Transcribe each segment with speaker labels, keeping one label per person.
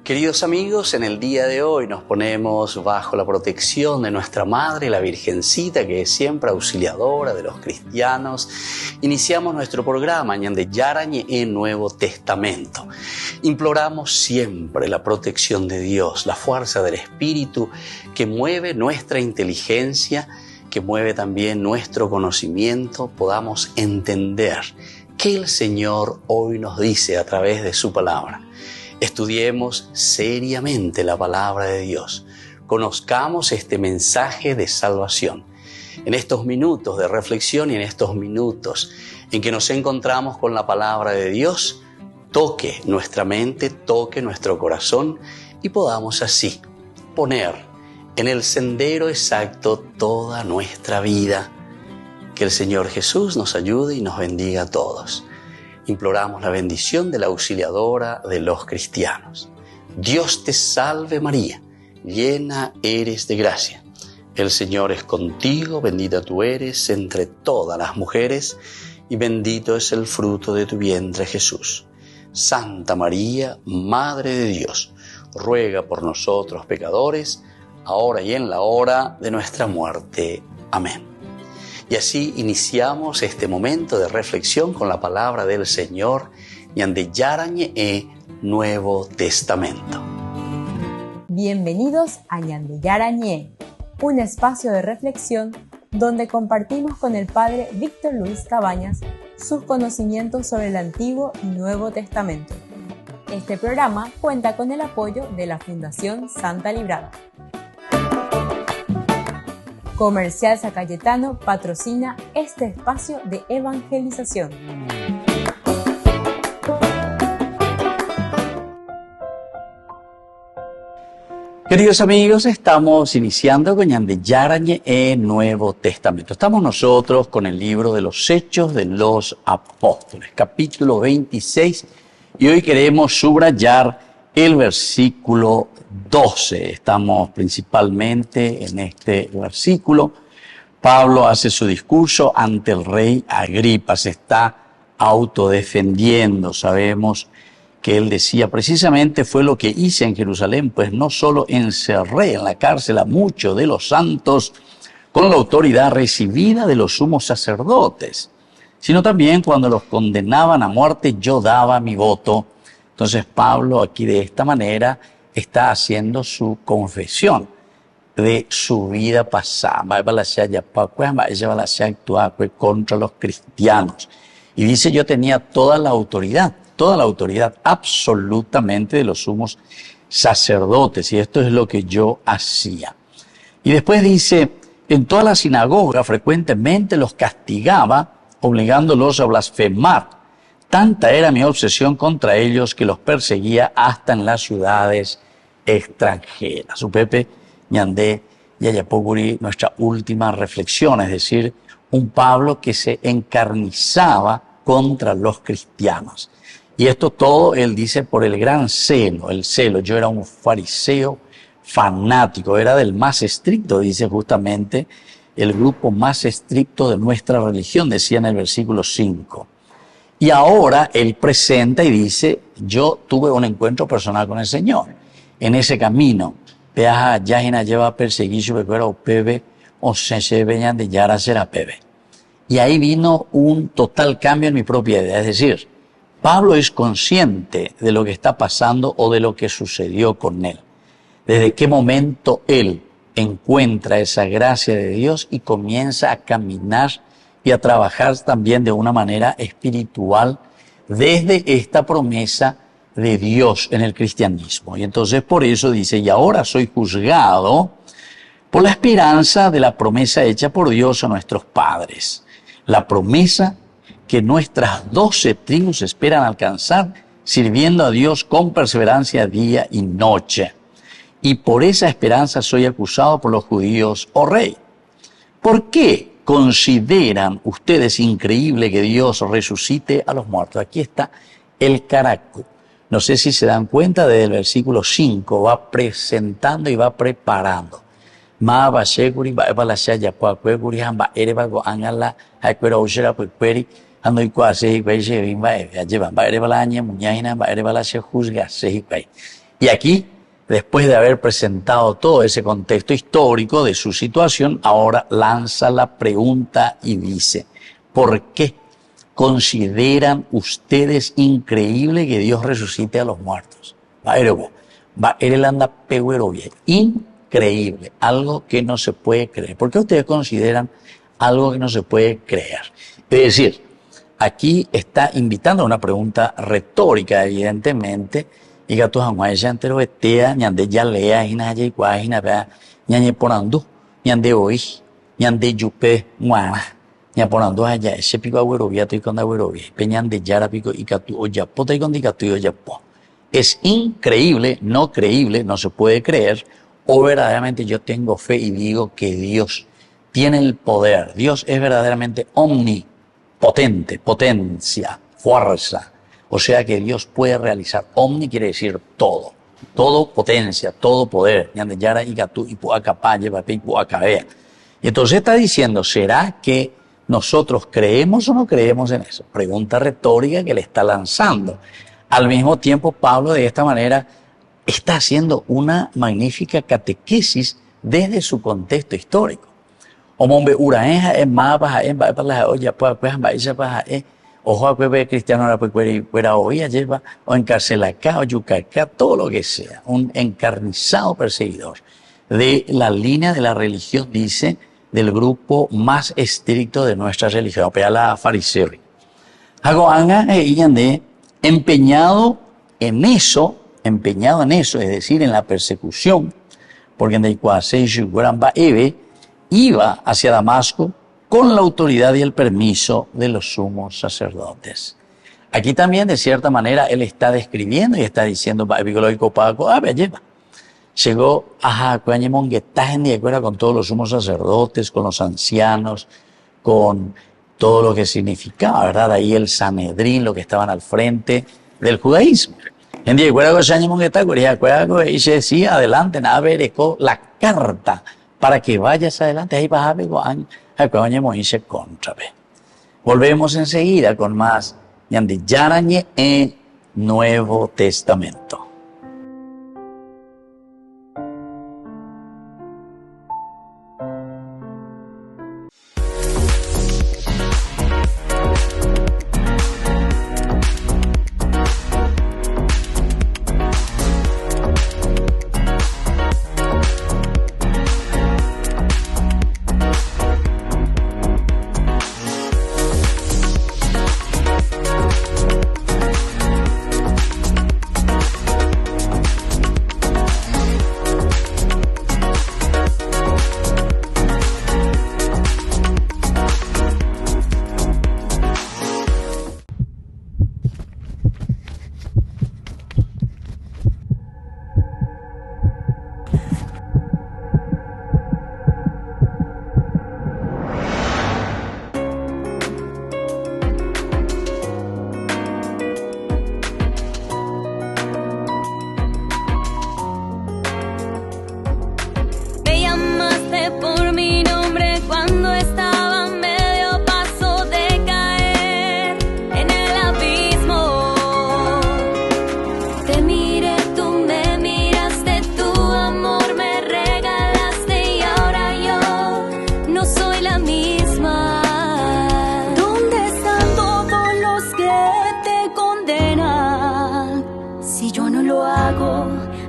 Speaker 1: Queridos amigos, en el día de hoy nos ponemos bajo la protección de nuestra Madre, la Virgencita, que es siempre auxiliadora de los cristianos. Iniciamos nuestro programa Ñande Yarañe en Nuevo Testamento. Imploramos siempre la protección de Dios, la fuerza del Espíritu que mueve nuestra inteligencia, que mueve también nuestro conocimiento, podamos entender qué el Señor hoy nos dice a través de su palabra. Estudiemos seriamente la palabra de Dios. Conozcamos este mensaje de salvación. En estos minutos de reflexión y en estos minutos en que nos encontramos con la palabra de Dios, toque nuestra mente, toque nuestro corazón y podamos así poner en el sendero exacto toda nuestra vida. Que el Señor Jesús nos ayude y nos bendiga a todos. Imploramos la bendición de la auxiliadora de los cristianos. Dios te salve María, llena eres de gracia. El Señor es contigo, bendita tú eres entre todas las mujeres y bendito es el fruto de tu vientre Jesús. Santa María, Madre de Dios, ruega por nosotros pecadores, ahora y en la hora de nuestra muerte. Amén. Y así iniciamos este momento de reflexión con la palabra del Señor, Ñande Yarañe Nuevo Testamento.
Speaker 2: Bienvenidos a Ñande Yarañe, un espacio de reflexión donde compartimos con el Padre Víctor Luis Cabañas sus conocimientos sobre el Antiguo y Nuevo Testamento. Este programa cuenta con el apoyo de la Fundación Santa Librada. Comercial San Cayetano patrocina este espacio de evangelización.
Speaker 1: Queridos amigos, estamos iniciando con Ñande Yarañe Nuevo Testamento. Estamos nosotros con el libro de los Hechos de los Apóstoles, capítulo 26, y hoy queremos subrayar el versículo 12. Estamos principalmente en este versículo. Pablo hace su discurso ante el rey Agripa, se está autodefendiendo. Sabemos que él decía, precisamente fue lo que hice en Jerusalén, pues no solo encerré en la cárcel a muchos de los santos con la autoridad recibida de los sumos sacerdotes, sino también cuando los condenaban a muerte yo daba mi voto. Entonces Pablo aquí de esta manera está haciendo su confesión de su vida pasada. Contra los cristianos. Y dice, yo tenía toda la autoridad absolutamente de los sumos sacerdotes. Y esto es lo que yo hacía. Y después dice, en toda la sinagoga frecuentemente los castigaba, obligándolos a blasfemar. Tanta era mi obsesión contra ellos que los perseguía hasta en las ciudades extranjeras. Upepe, Ñande, Yayapoguri, nuestra última reflexión, es decir, un Pablo que se encarnizaba contra los cristianos. Y esto todo él dice por el gran celo, el celo. Yo era un fariseo fanático, era del más estricto, dice justamente, el grupo más estricto de nuestra religión, decía en el versículo 5. Y ahora él presenta y dice, yo tuve un encuentro personal con el Señor. En ese camino, peaja yajina lleva perseguicio becuera o pebe o se veñan de yara será pebe. Y ahí vino un total cambio en mi propia vida. Es decir, Pablo es consciente de lo que está pasando o de lo que sucedió con él. Desde qué momento él encuentra esa gracia de Dios y comienza a caminar y a trabajar también de una manera espiritual desde esta promesa de Dios en el cristianismo. Y entonces por eso dice, y ahora soy juzgado por la esperanza de la promesa hecha por Dios a nuestros padres. La promesa que nuestras 12 tribus esperan alcanzar, sirviendo a Dios con perseverancia día y noche. Y por esa esperanza soy acusado por los judíos, oh rey. ¿Por qué consideran ustedes increíble que Dios resucite a los muertos? Aquí está el carácter. No sé si se dan cuenta, desde el versículo 5 va presentando y va preparando. Ma va seguri va evalasha ya pa kweguri hamba ereba go angala hakwera ushera kweri ando ikwa se kwei se bimba e llevan va erebalanya muñaina va erebalasha juzga se kwei. Y aquí, después de haber presentado todo ese contexto histórico de su situación, ahora lanza la pregunta y dice, ¿por qué consideran ustedes increíble que Dios resucite a los muertos? Increíble, algo que no se puede creer. ¿Por qué ustedes consideran algo que no se puede creer? Es decir, aquí está invitando a una pregunta retórica, evidentemente, y que todos los ya entero etea, ñande ya lea, hina ya igual, hina vea, ñande porandu, ñande hoy, ñande yupe, muana, ñande porandu allá, ese pico agüerovia, estoy con agüerovia, peñande yara pico y catu oyapo, estoy con dicatu y oyapo. Es increíble, no creíble, no se puede creer, o verdaderamente yo tengo fe y digo que Dios tiene el poder, Dios es verdaderamente omnipotente, potencia, fuerza. O sea que Dios puede realizar. Omni quiere decir todo. Todo potencia, todo poder. Y entonces está diciendo, ¿será que nosotros creemos o no creemos en eso? Pregunta retórica que le está lanzando. Al mismo tiempo, Pablo de esta manera está haciendo una magnífica catequesis desde su contexto histórico. Ojo a que cristiano ahora fuera hoy lleva o encarcela acá o yucacá, todo lo que sea, un encarnizado perseguidor de la línea de la religión, dice, del grupo más estricto de nuestra religión, pero la fariseo. Hago anga de empeñado en eso, es decir, en la persecución, porque en el iba hacia Damasco con la autoridad y el permiso de los sumos sacerdotes. Aquí también, de cierta manera, él está describiendo y está diciendo, llegó a con todos los sumos sacerdotes, con los ancianos, con todo lo que significaba, ¿verdad? Ahí el Sanedrín, lo que estaban al frente del judaísmo. En día, y se decía, adelante, la carta para que vayas adelante. Ahí vas a ver, volvemos enseguida con más de Yarañe en Nuevo Testamento.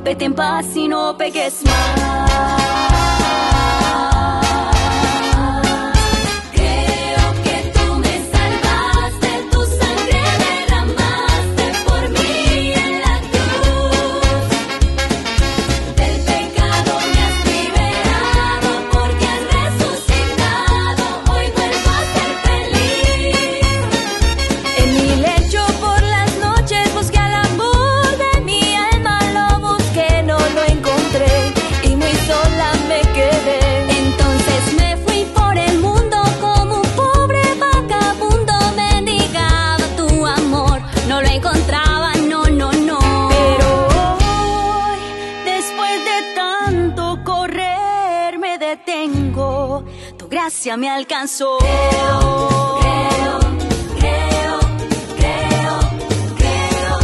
Speaker 3: Vete en paz y no peques más. Creo que tú me salvaste, tu sangre derramaste por mí en la cruz. Del pecado me has liberado porque has resucitado. Hoy vuelvo a ser feliz. En mi lecho por las noches busqué al amor de mi alma, lo busqué, no lo encontré y muy sola me quedé. Entonces me fui por el mundo como un pobre vagabundo, mendigaba tu amor, no lo encontraba, no, no, no. Pero hoy, después de tanto correr, me detengo, tu gracia me alcanzó. Creo, creo, creo, creo, creo.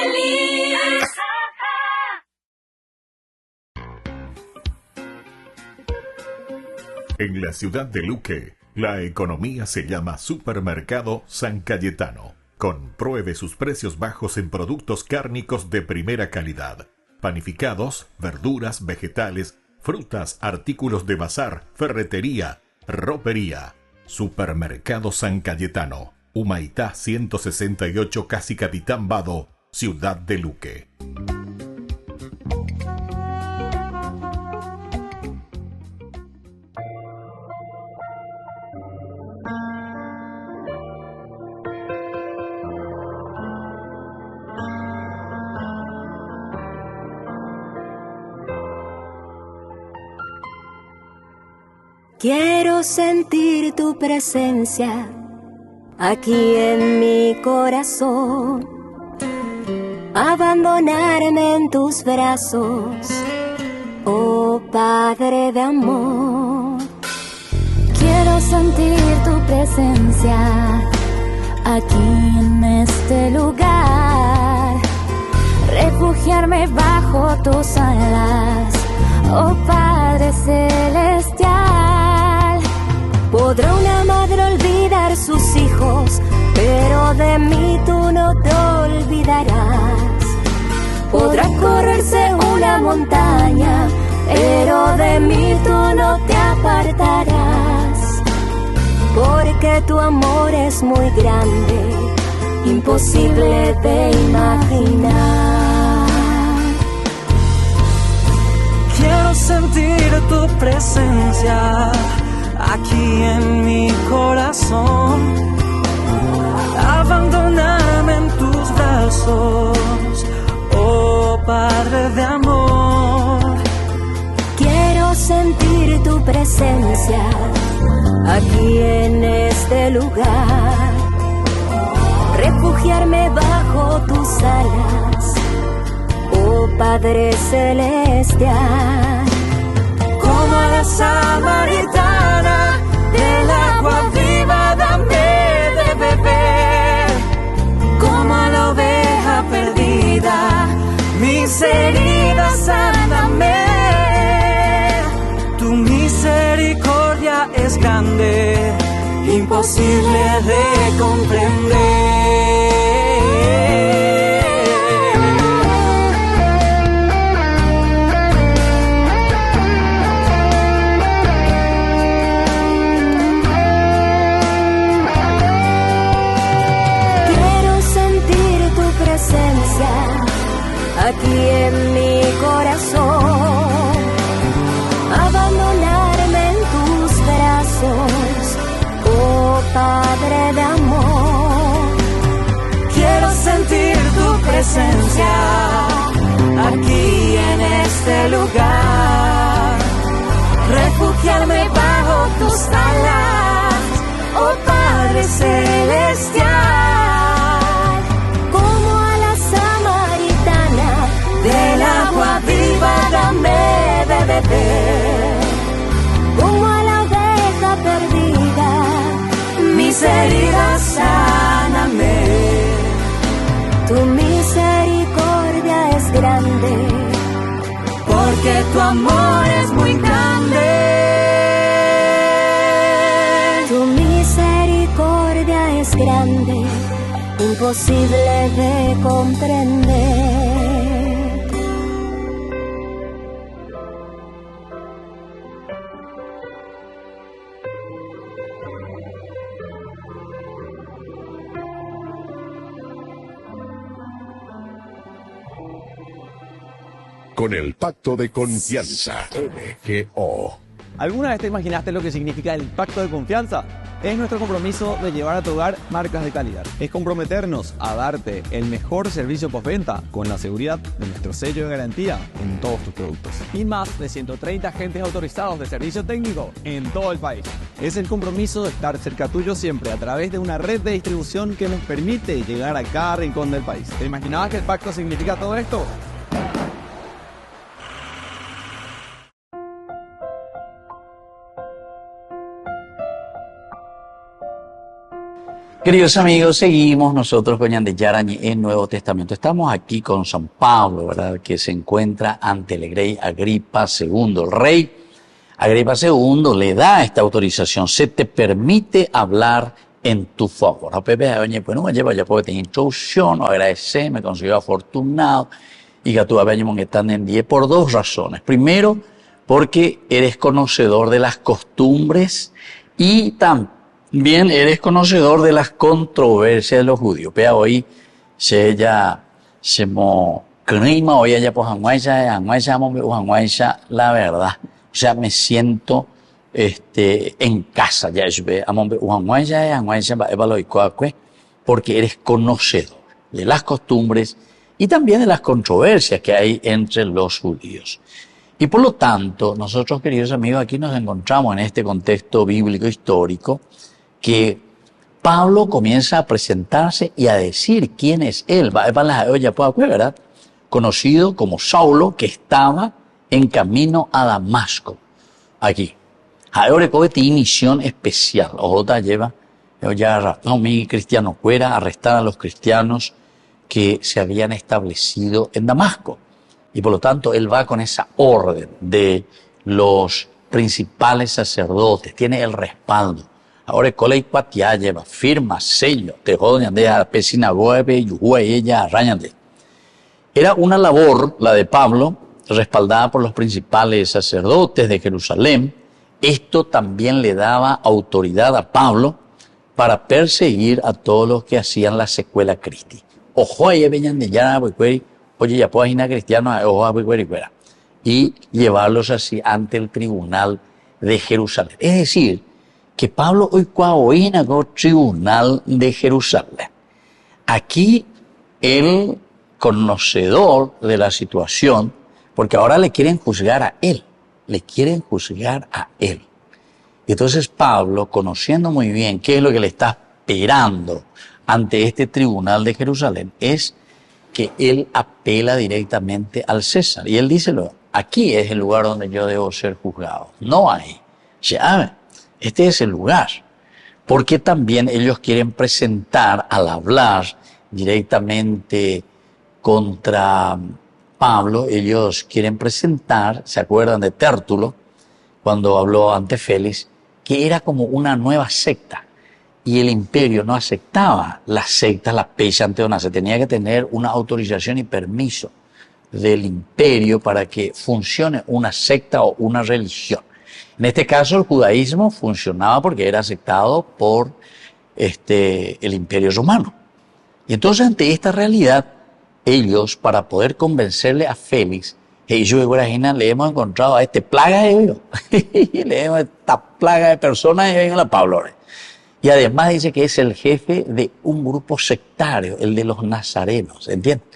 Speaker 3: feliz.
Speaker 4: En la ciudad de Luque, la economía se llama Supermercado San Cayetano. Compruebe sus precios bajos en productos cárnicos de primera calidad. Panificados, verduras, vegetales, frutas, artículos de bazar, ferretería, ropería. Supermercado San Cayetano, Humaitá 168, Casi Capitán Vado, ciudad de Luque.
Speaker 5: Quiero sentir tu presencia aquí en mi corazón, abandonarme en tus brazos, oh Padre de amor.
Speaker 6: Quiero sentir tu presencia aquí en este lugar, refugiarme bajo tus alas, oh Padre celestial.
Speaker 5: Podrá una madre olvidar sus hijos, pero de mí tú no te olvidarás. Podrá correrse una montaña, pero de mí tú no te apartarás. Porque tu amor es muy grande, imposible de imaginar.
Speaker 7: Quiero sentir tu presencia aquí en mi corazón, abandonarme en tus brazos, oh Padre de amor.
Speaker 5: Quiero sentir tu presencia aquí en este lugar, refugiarme bajo tus alas, oh Padre celestial.
Speaker 7: Como a la samaritana, del agua viva dame de beber. Como a la oveja perdida, mis heridas sáname. Tu misericordia es grande, imposible de comprender.
Speaker 5: Aquí en mi corazón, abandonarme en tus brazos, oh Padre de amor.
Speaker 7: Quiero sentir tu presencia aquí en este lugar, refugiarme bajo tus alas, oh Padre celestial. Del agua viva dame de beber.
Speaker 5: Como a la oveja perdida,
Speaker 7: mis heridas sáname.
Speaker 5: Tu misericordia es grande,
Speaker 7: porque tu amor es muy grande.
Speaker 5: Tu misericordia es grande, imposible de comprender.
Speaker 8: Con el Pacto de Confianza, MGO.
Speaker 9: ¿Alguna vez te imaginaste lo que significa el Pacto de Confianza? Es nuestro compromiso de llevar a tu hogar marcas de calidad. Es comprometernos a darte el mejor servicio postventa con la seguridad de nuestro sello de garantía en todos tus productos. Y más de 130 agentes autorizados de servicio técnico en todo el país. Es el compromiso de estar cerca tuyo siempre a través de una red de distribución que nos permite llegar a cada rincón del país. ¿Te imaginabas que el pacto significa todo esto?
Speaker 1: Queridos amigos, seguimos nosotros con Ñande Yarañe en Nuevo Testamento. Estamos aquí con San Pablo, ¿verdad? Que se encuentra ante el rey Agripa II. El rey Agripa II le da esta autorización. Se te permite hablar en tu favor. A Pepe, oye, pues no me lleva ya porque tenía instrucción, agradecer, me considero afortunado. Y que tú que están en 10 por dos razones. Primero, porque eres conocedor de las costumbres y también eres conocedor de las controversias de los judíos. Pero hoy se mo clima, hoy ella pues la verdad. O sea, me siento en casa ya porque eres conocedor de las costumbres y también de las controversias que hay entre los judíos. Y por lo tanto, nosotros, queridos amigos, aquí nos encontramos en este contexto bíblico histórico que Pablo comienza a presentarse y a decir quién es él, ¿verdad? Conocido como Saulo, que estaba en camino a Damasco. Aquí. Ahora tiene misión especial. Ojota lleva, mi cristiano fuera, arrestar a los cristianos que se habían establecido en Damasco. Y por lo tanto, él va con esa orden de los principales sacerdotes, tiene el respaldo. Ahora, Colei Patia lleva firma, sello, te jodan de a sinagoga y ella arañan. Era una labor, la de Pablo, respaldada por los principales sacerdotes de Jerusalén. Esto también le daba autoridad a Pablo para perseguir a todos los que hacían la secuela Christi. Ojo, ahí venían de ya, oye, ya puedo ir a cristianos, y llevarlos así ante el tribunal de Jerusalén. Es decir, que Pablo hoy en el tribunal de Jerusalén. Aquí el conocedor de la situación, porque ahora le quieren juzgar a él. Entonces Pablo, conociendo muy bien qué es lo que le está esperando ante este tribunal de Jerusalén, es que él apela directamente al César. Y él dice, aquí es el lugar donde yo debo ser juzgado, no ahí. Este es el lugar. Porque también ellos quieren presentar, al hablar directamente contra Pablo, ellos quieren presentar, ¿se acuerdan de Tértulo? Cuando habló ante Félix, que era como una nueva secta. Y el imperio no aceptaba las sectas, las pesanteonas. Se tenía que tener una autorización y permiso del imperio para que funcione una secta o una religión. En este caso, el judaísmo funcionaba porque era aceptado por el imperio romano. Y entonces, ante esta realidad, ellos, para poder convencerle a Félix, ellos le hemos encontrado a plaga de ellos. Le esta plaga de personas y vengan a Pablo. Y además dice que es el jefe de un grupo sectario, el de los nazarenos, ¿entiendes?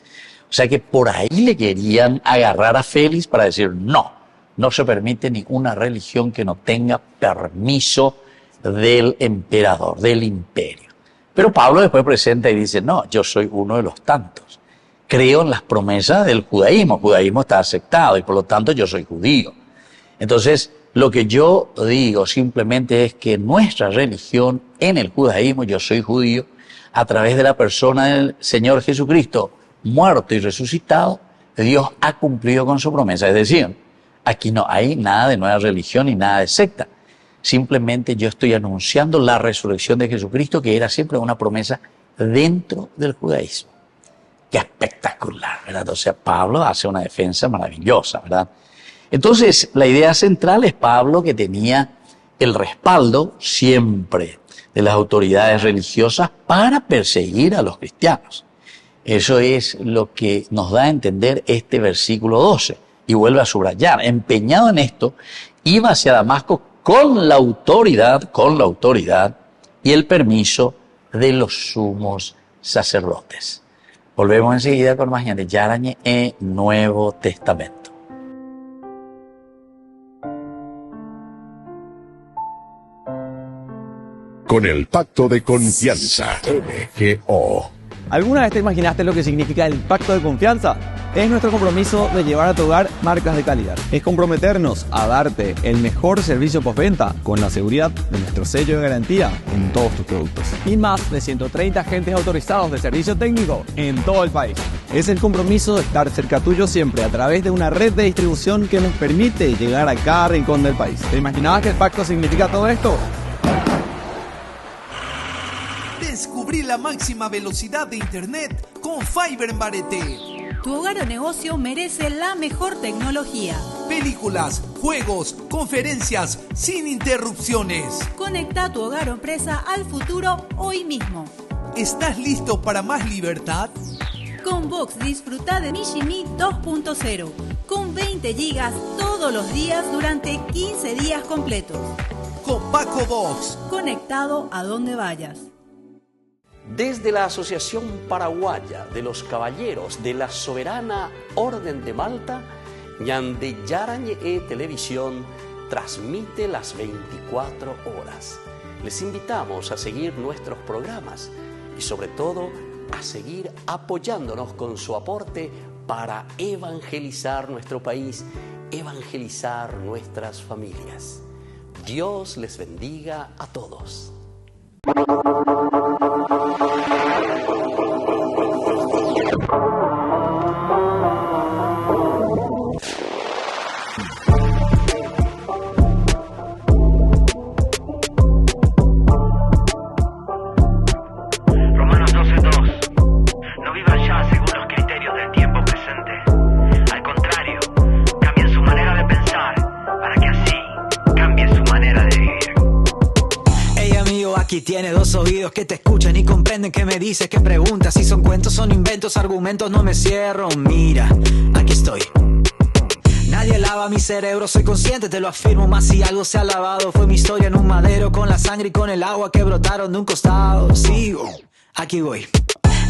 Speaker 1: O sea que por ahí le querían agarrar a Félix para decir, no se permite ninguna religión que no tenga permiso del emperador, del imperio. Pero Pablo después presenta y dice, no, yo soy uno de los tantos. Creo en las promesas del judaísmo. El judaísmo está aceptado y por lo tanto yo soy judío. Entonces, lo que yo digo simplemente es que nuestra religión en el judaísmo, yo soy judío, a través de la persona del Señor Jesucristo, muerto y resucitado, Dios ha cumplido con su promesa. Es decir, aquí no hay nada de nueva religión ni nada de secta. Simplemente yo estoy anunciando la resurrección de Jesucristo, que era siempre una promesa dentro del judaísmo. Qué espectacular, ¿verdad? O sea, Pablo hace una defensa maravillosa, ¿verdad? Entonces, la idea central es Pablo, que tenía el respaldo siempre de las autoridades religiosas para perseguir a los cristianos. Eso es lo que nos da a entender este versículo 12. Y vuelve a subrayar, empeñado en esto, iba hacia Damasco con la autoridad y el permiso de los sumos sacerdotes. Volvemos enseguida con más Ñande Yarañe en Nuevo Testamento.
Speaker 8: Con el pacto de confianza, MGO.
Speaker 9: ¿Alguna vez te imaginaste lo que significa el pacto de confianza? Es nuestro compromiso de llevar a tu hogar marcas de calidad. Es comprometernos a darte el mejor servicio postventa con la seguridad de nuestro sello de garantía en todos tus productos. Y más de 130 agentes autorizados de servicio técnico en todo el país. Es el compromiso de estar cerca tuyo siempre a través de una red de distribución que nos permite llegar a cada rincón del país. ¿Te imaginabas que el pacto significa todo esto?
Speaker 10: Descubrí la máxima velocidad de internet con Fiber en Barete.
Speaker 11: Tu hogar o negocio merece la mejor tecnología.
Speaker 10: Películas, juegos, conferencias, sin interrupciones.
Speaker 11: Conecta tu hogar o empresa al futuro hoy mismo.
Speaker 10: ¿Estás listo para más libertad?
Speaker 11: Con Vox disfruta de Mishimi 2.0 con 20 gigas todos los días durante 15 días completos.
Speaker 10: Con Paco Vox.
Speaker 11: Conectado a donde vayas.
Speaker 12: Desde la Asociación Paraguaya de los Caballeros de la Soberana Orden de Malta, Ñande Yarañe Televisión transmite las 24 horas. Les invitamos a seguir nuestros programas y sobre todo a seguir apoyándonos con su aporte para evangelizar nuestro país, evangelizar nuestras familias. Dios les bendiga a todos.
Speaker 13: Romanos 12:2. No vivan ya según los criterios del tiempo presente. Al contrario, cambien su manera de pensar para que así cambie su manera de vivir.
Speaker 14: Hey amigo, aquí tiene dos oídos que te escuchan y comprenden que me dices, que preguntas. Si son cuentos, son inventos, argumentos, no me cierro. Mira, aquí estoy. Nadie lava mi cerebro, soy consciente, te lo afirmo. Más si algo se ha lavado, fue mi historia en un madero, con la sangre y con el agua que brotaron de un costado. Sigo, aquí voy.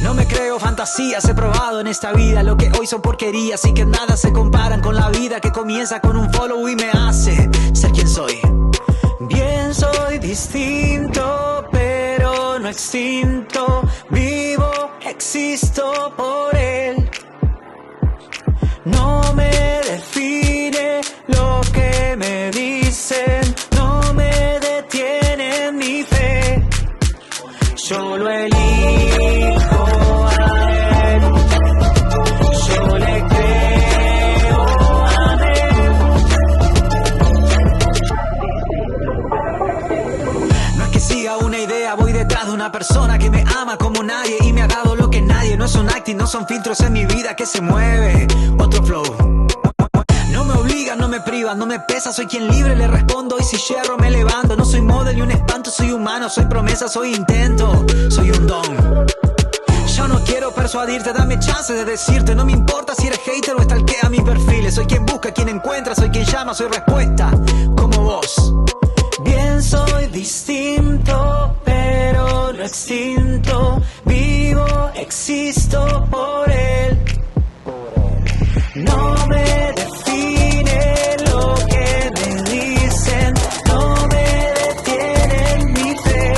Speaker 14: No me creo fantasías, he probado en esta vida lo que hoy son porquerías y que nada se comparan con la vida que comienza con un follow y me hace ser quien soy. Bien, soy distinto, pero no extinto. Vivo, existo por él. No me define lo que me dicen, no me detiene mi fe. Yo lo elijo a él, yo le creo a él. No es que siga una idea, voy detrás de una persona que me ama como nadie y me ha dado lo que nadie. No es un acting, no son filtros en mi vida que se mueve. Otro flow. No me obligan, no me privan, no me pesa, soy quien libre le respondo y si yerro me levanto. No soy modelo y un espanto, soy humano, soy promesa, soy intento, soy un don. Yo no quiero persuadirte, dame chance de decirte. No me importa si eres hater o stalkea mis perfiles. Soy quien busca, quien encuentra, soy quien llama, soy respuesta, como vos. Bien, soy distinto, pero no extinto. Vivo, existo por él. No me define lo que me dicen, no me detiene mi fe.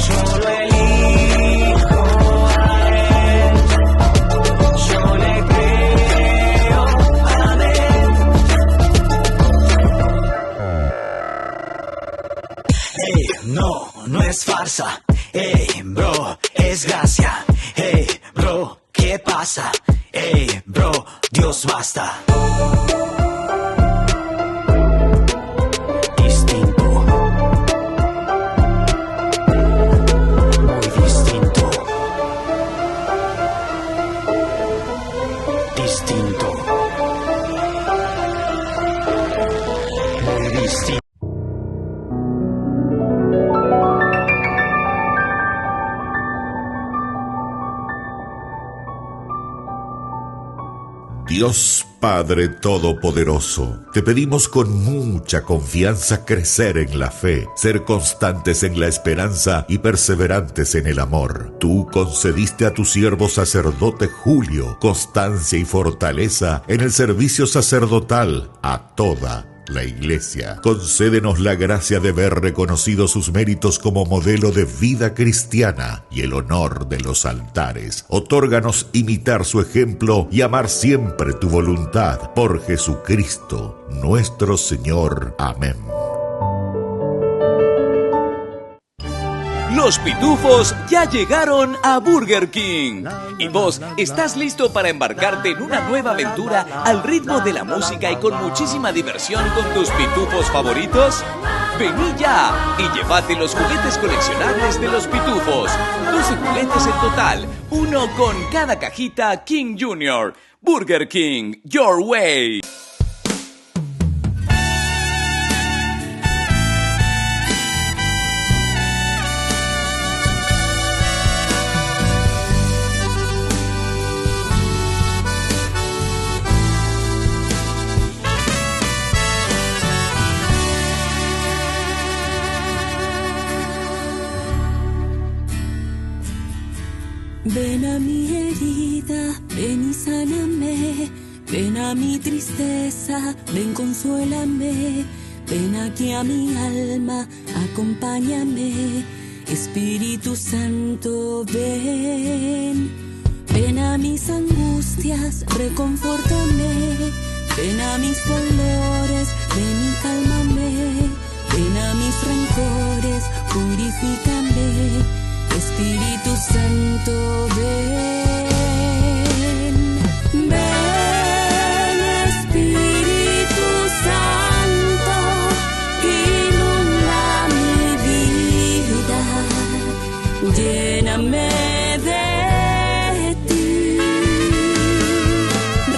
Speaker 14: Yo lo elijo a él, yo le creo a él. Hey, no es farsa. Hey, bro, es gracia. Hey, bro, ¿qué pasa? Hey, bro, Dios basta. Distinto. Muy distinto. Distinto. Muy distinto.
Speaker 4: Dios Padre Todopoderoso, te pedimos con mucha confianza crecer en la fe, ser constantes en la esperanza y perseverantes en el amor. Tú concediste a tu siervo sacerdote Julio constancia y fortaleza en el servicio sacerdotal a toda La Iglesia, concédenos la gracia de ver reconocidos sus méritos como modelo de vida cristiana y el honor de los altares. Otórganos imitar su ejemplo y amar siempre tu voluntad. Por Jesucristo, nuestro Señor. Amén.
Speaker 15: Los pitufos ya llegaron a Burger King. ¿Y vos estás listo para embarcarte en una nueva aventura al ritmo de la música y con muchísima diversión con tus pitufos favoritos? Vení ya y llévate los juguetes coleccionables de los pitufos. 12 juguetes en total, uno con cada cajita King Jr. Burger King, your way.
Speaker 7: Ven a mi herida, ven y sáname, ven a mi tristeza, ven consuélame, ven aquí a mi alma, acompáñame, Espíritu Santo, ven, ven a mis angustias, reconfórtame, ven a mis dolores, ven y cálmame, ven a mis rencores, purifícame. Espíritu Santo, ven, ven, Espíritu Santo, inunda mi vida, lléname de ti,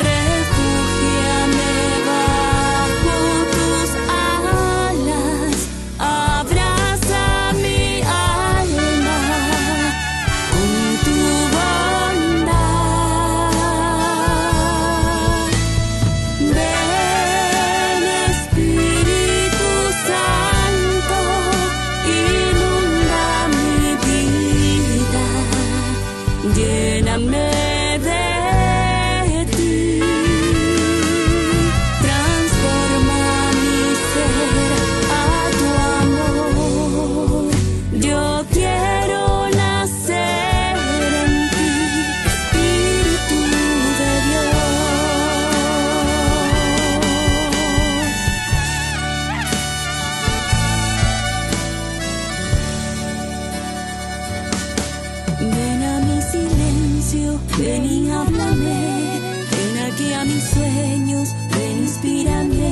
Speaker 7: refúgiame bajo tus alas, abraza mi alma. Lléname de ti, transforma mi ser a tu amor. Yo quiero nacer en ti, Espíritu de Dios. Ven a mi silencio, ven y háblame, ven aquí a mis sueños, ven inspírame,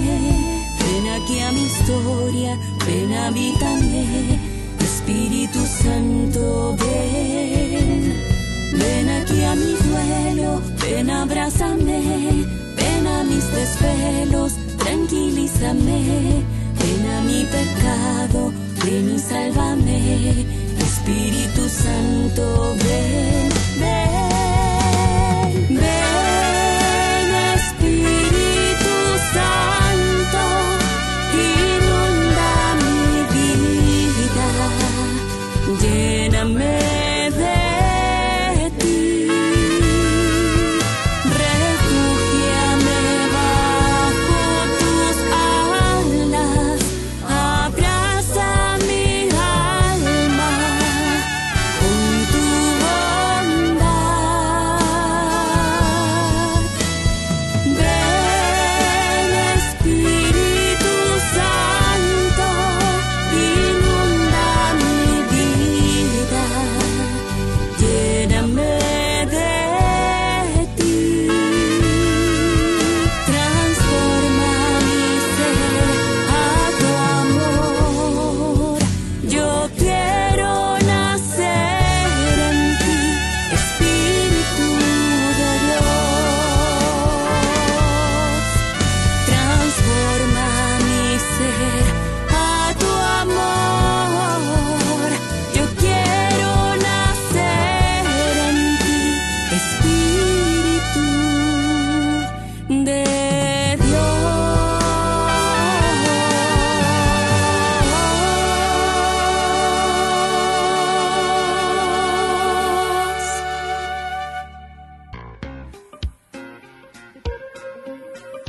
Speaker 7: ven aquí a mi historia, ven habítame, Espíritu Santo, ven, ven aquí a mi duelo, ven abrázame, ven a mis desvelos, tranquilízame, ven a mi pecado, ven y sálvame. Espíritu Santo, ven, ven, ven, Espíritu Santo, inunda mi vida, lléname de ti, refúgiame bajo tus alas, abraza mi alma.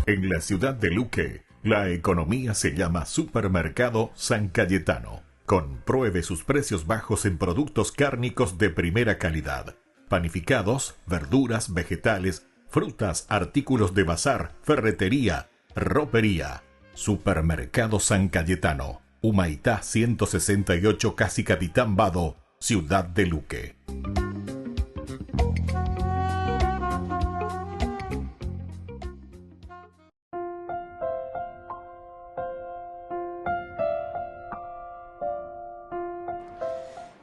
Speaker 4: En la ciudad de Luque, La economía se llama Supermercado San Cayetano. Compruebe sus precios bajos en productos cárnicos de primera calidad. Panificados, verduras, vegetales, frutas, artículos de bazar, ferretería, ropería. Supermercado San Cayetano. Humaitá 168, Casi Capitán Vado, Ciudad de Luque.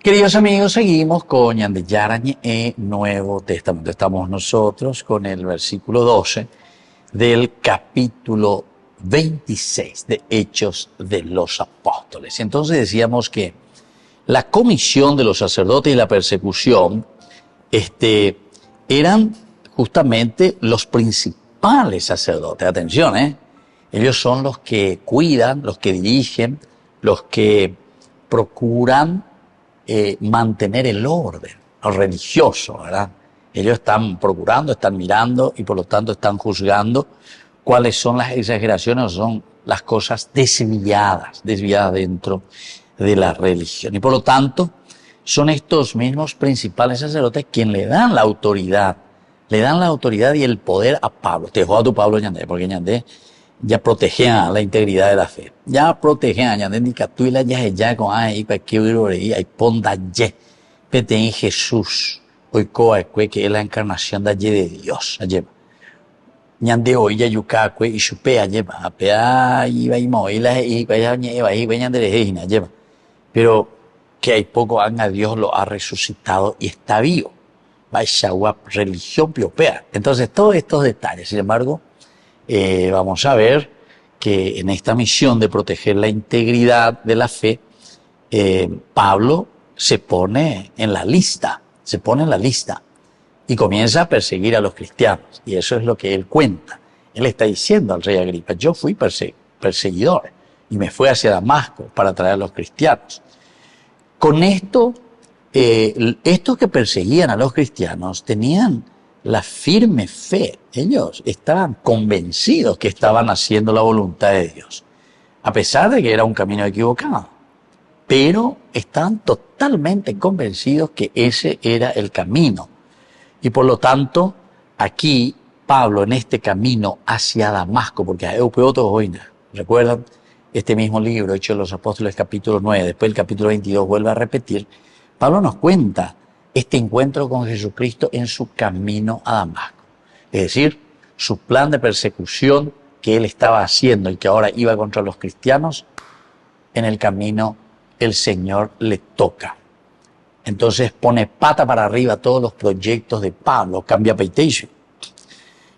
Speaker 1: Queridos amigos, seguimos con Ñande Yarañe e Nuevo Testamento. Estamos nosotros con el versículo 12 del capítulo 26 de Hechos de los Apóstoles. Entonces decíamos que la comisión de los sacerdotes y la persecución eran justamente los principales sacerdotes. Atención, ellos son los que cuidan, los que dirigen, los que procuran mantener el orden religioso, ¿verdad? Ellos están procurando, están mirando y por lo tanto están juzgando cuáles son las exageraciones o son las cosas desviadas dentro de la religión. Y por lo tanto son estos mismos principales sacerdotes quienes le dan la autoridad y el poder a Pablo. Te dejo a tu Pablo Ñandé, porque Ñandé ya protegía la integridad de la fe. Ya protegía, ya indica tú y la ya con ahí para que hay ponda ye. Pete en Jesús. Hoy coa que es la encarnación de Dios. Allí. Ñande hoy ya yuca y chupea lleva. Apea iba y moila y vaya lleva y veñan de regina lleva. Pero que hay poco a Dios lo ha resucitado y está vivo. Vaya religión piopea. Entonces todos estos detalles, sin embargo, vamos a ver que en esta misión de proteger la integridad de la fe, Pablo se pone en la lista y comienza a perseguir a los cristianos. Y eso es lo que él cuenta. Él está diciendo al rey Agripa, yo fui perseguidor y me fui hacia Damasco para traer a los cristianos. Con esto, estos que perseguían a los cristianos tenían la firme fe. Ellos estaban convencidos que estaban haciendo la voluntad de Dios, a pesar de que era un camino equivocado. Pero estaban totalmente convencidos que ese era el camino. Y por lo tanto, aquí Pablo en este camino hacia Damasco, porque hay otros hoy, ¿recuerdan? Este mismo libro, Hechos de los Apóstoles, capítulo 9, después el capítulo 22 vuelve a repetir, Pablo nos cuenta este encuentro con Jesucristo en su camino a Damasco. Es decir, su plan de persecución que él estaba haciendo y que ahora iba contra los cristianos, en el camino el Señor le toca. Entonces pone pata para arriba todos los proyectos de Pablo, cambia peitation.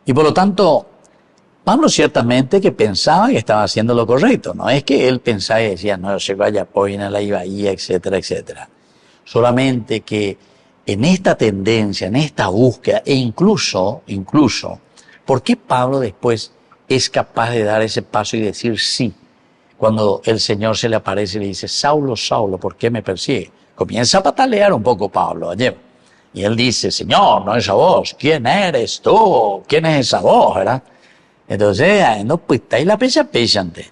Speaker 1: Y por lo tanto, Pablo ciertamente que pensaba que estaba haciendo lo correcto. No es que él pensaba y decía, no, se vaya, pues a la Ibaía, etcétera, etcétera. Solamente que en esta tendencia, en esta búsqueda, e incluso, ¿por qué Pablo después es capaz de dar ese paso y decir sí? Cuando el Señor se le aparece y le dice, Saulo, Saulo, ¿por qué me persigue? Comienza a patalear un poco Pablo allí. Y él dice, Señor, no es esa voz, ¿quién eres tú? ¿Quién es esa voz? ¿Verdad? Entonces, no, pues está ahí la pechante.